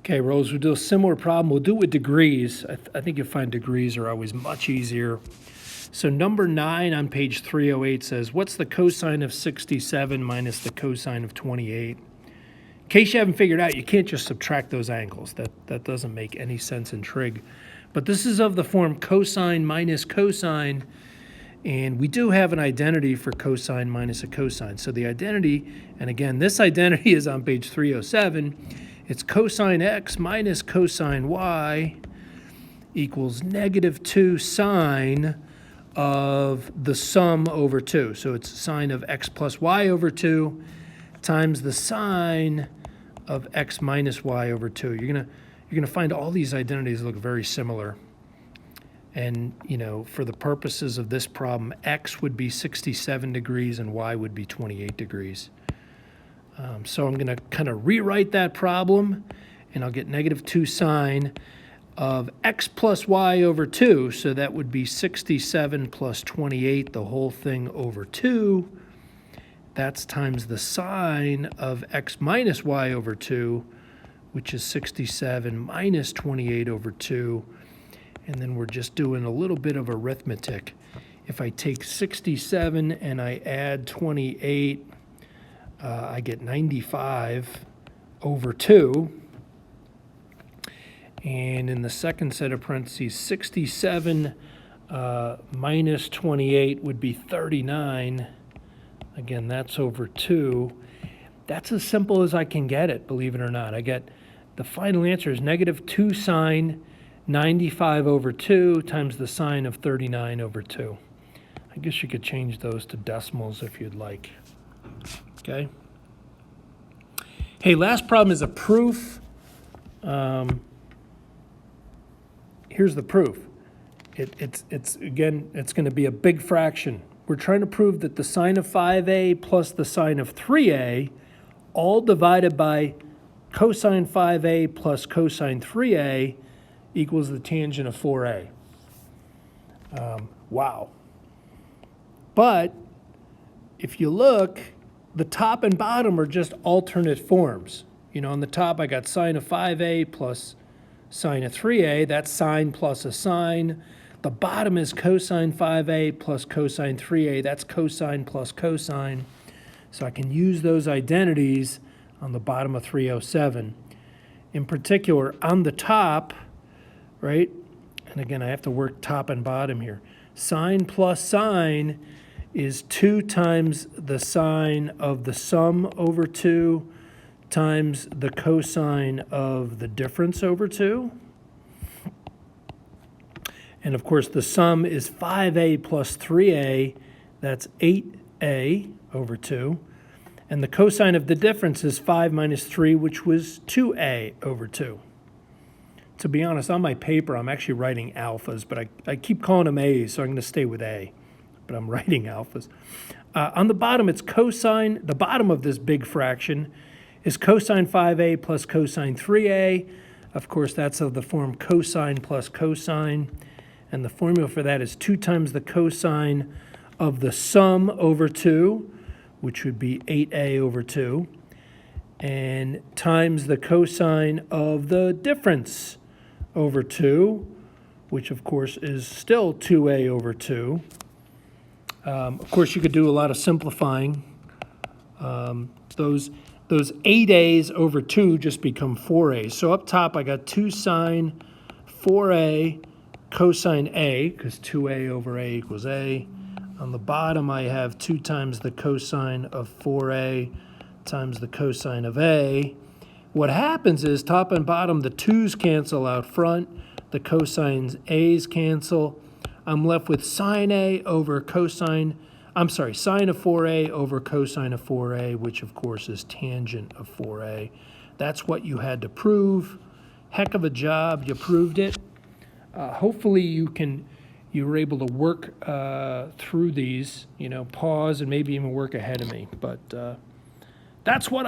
Okay, Rose, we'll do a similar problem. We'll do it with degrees. I think you'll find degrees are always much easier. So number 9 on page 308 says, what's the cosine of 67 minus the cosine of 28? In case you haven't figured out, you can't just subtract those angles. That doesn't make any sense in trig. But this is of the form cosine minus cosine, and we do have an identity for cosine minus a cosine. So the identity, and again, this identity is on page 307, it's cosine x minus cosine y equals negative 2 sine of the sum over 2. So it's sine of x plus y over 2 times the sine of x minus y over 2. You're gonna find all these identities look very similar. And, you know, for the purposes of this problem, x would be 67 degrees and y would be 28 degrees. So I'm going to kind of rewrite that problem, and I'll get negative 2 sine of x plus y over 2. So that would be 67 plus 28, the whole thing over 2. That's times the sine of x minus y over 2, which is 67 minus 28 over 2. And then we're just doing a little bit of arithmetic. If I take 67 and I add 28, I get 95 over 2. And in the second set of parentheses, 67 minus 28 would be 39. Again, that's over 2. That's as simple as I can get it, believe it or not. I get the final answer is negative 2 sine 95 over 2 times the sine of 39 over 2. I guess you could change those to decimals if you'd like. Okay. Hey, last problem is a proof. Here's the proof. It's going to be a big fraction. We're trying to prove that the sine of 5a plus the sine of 3a, all divided by cosine 5a plus cosine 3a, equals the tangent of 4a. Wow. But if you look, the top and bottom are just alternate forms. You know, on the top I got sine of 5a plus sine of 3a. That's sine plus a sine. The bottom is cosine 5a plus cosine 3a. That's cosine plus cosine. So I can use those identities on the bottom of 307. In particular, on the top, right? And again, I have to work top and bottom here. Sine plus sine is 2 times the sine of the sum over 2 times the cosine of the difference over 2. And of course, the sum is 5a plus 3a. That's 8a over 2. And the cosine of the difference is 5 minus 3, which was 2a over 2. To be honest, on my paper, I'm actually writing alphas, but I keep calling them a's, so I'm going to stay with a. But I'm writing alphas. On the bottom, it's cosine. The bottom of this big fraction is cosine 5a plus cosine 3a. Of course, that's of the form cosine plus cosine. And the formula for that is 2 times the cosine of the sum over 2, which would be 8a over 2, and times the cosine of the difference over 2, which of course is still 2a over 2. Of course, you could do a lot of simplifying. Those 8a's over 2 just become 4a's. So up top, I got 2 sine 4a cosine a, because 2a over a equals a. On the bottom, I have 2 times the cosine of 4a times the cosine of a. What happens is top and bottom, the 2's cancel out front, the cosines a's cancel. I'm left with sine a over sine of 4a over cosine of 4a, which of course is tangent of 4a. That's what you had to prove. Heck of a job, you proved it. Hopefully you were able to work through these, pause and maybe even work ahead of me. But that's what